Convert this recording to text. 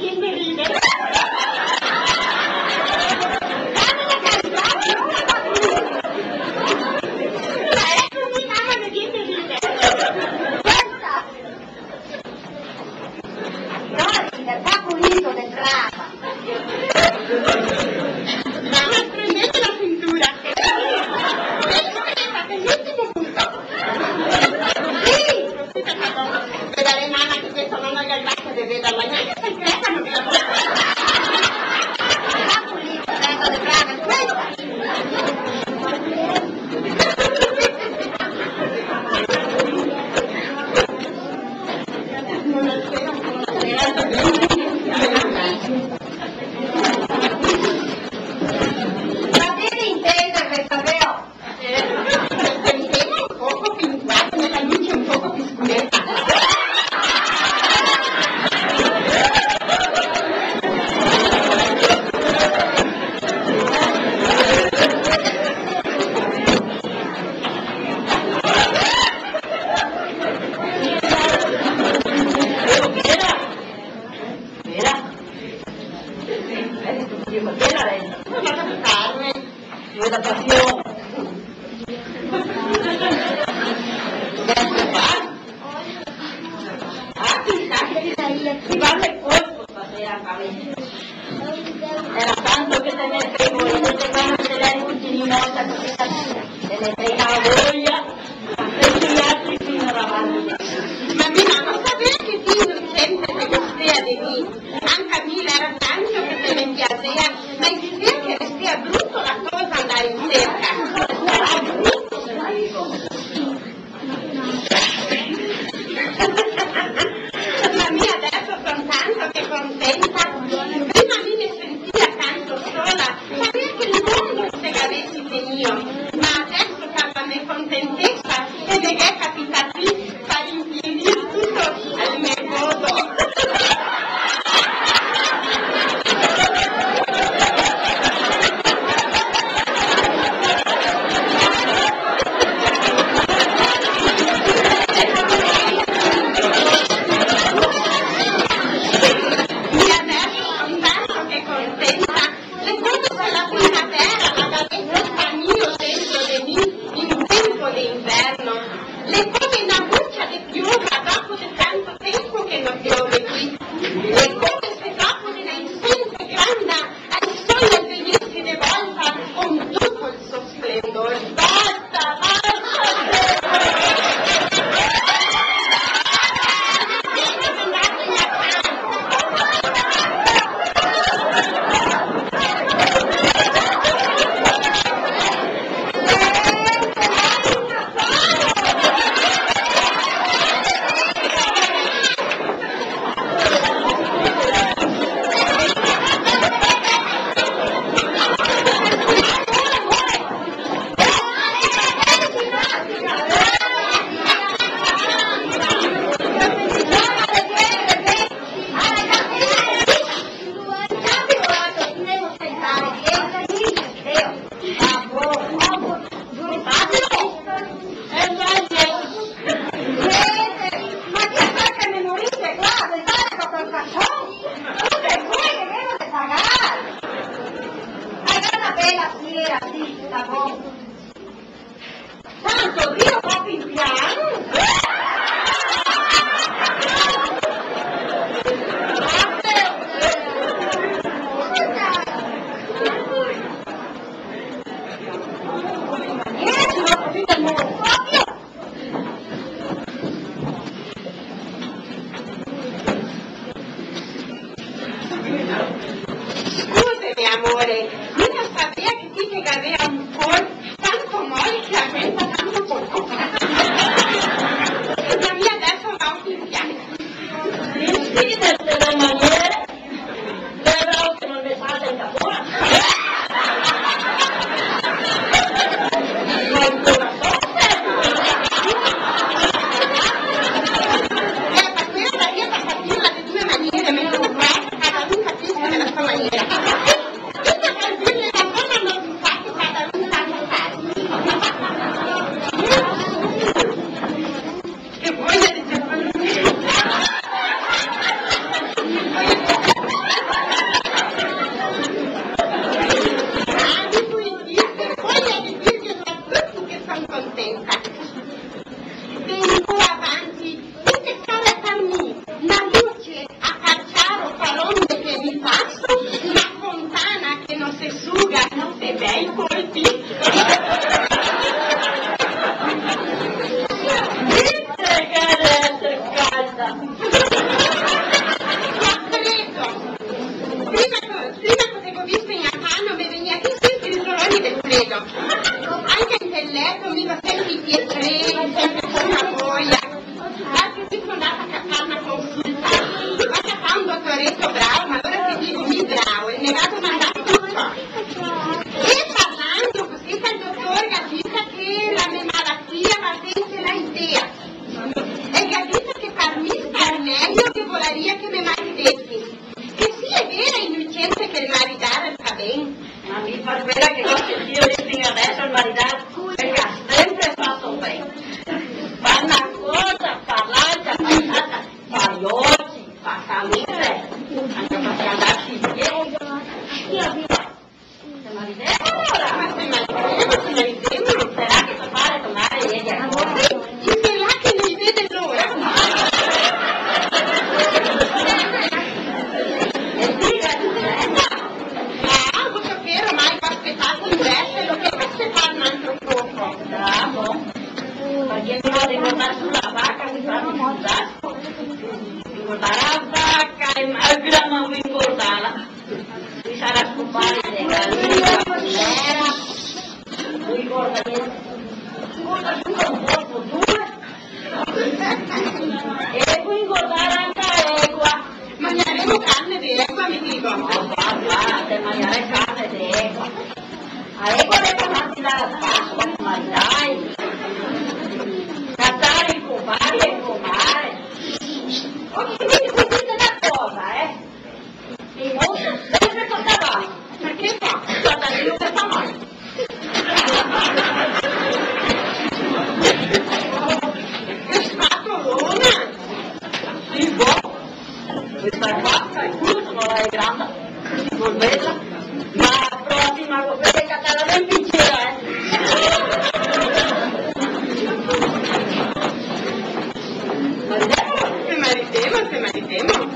gente ride. marito bravo, ma allora ti dico mi bravo, è negato mandato tutto. E parlando così il dottore capisce che la mia malattia va senza la idea. E capisce che per me sta meglio che volaria che mi maridessi. Che sì, è vero, è innocente che il maridare sta bene. Ma mi fa quella che ho sentito di fino adesso il maridare, perché ha sempre fatto bene. Fa una cosa, fa l'altra, fa l'altra, fa gli occhi, fa salute, anche perché andarci insieme. Se maridemo ora? Ma se maridemo, Sarà che per fare tornare ieri a casa? ci sarà che non vede l'ora. Vuoi sapere ormai va aspettato l'inverso, lo che aspettare un altro poco. Bravo. Perché mi devo ricordare sulla vacca, mi fanno mangiare. Ricordare la vacca e malgrado non mi ricordarla. Mi sarà scopare le galline, la pannera. Non ricorda niente. Ricorda solo un po' due. E poi ricordare anche l'egua. Mangeremo carne di equa, mi dicono. Guardate, mangiare carne di egua. A egua deve farti dalla Pasqua, ma dai. Cattare il compare e il compare. Ok, quindi sentite una cosa, il mondo sempre tocca avanti. Perché fa? Guarda, io che fa male. Che scatolona! Sì, boh. Questa qua, è giusto, non è grande, non bella, ma la prossima lo vede cattare ben piccina, Se maritemo.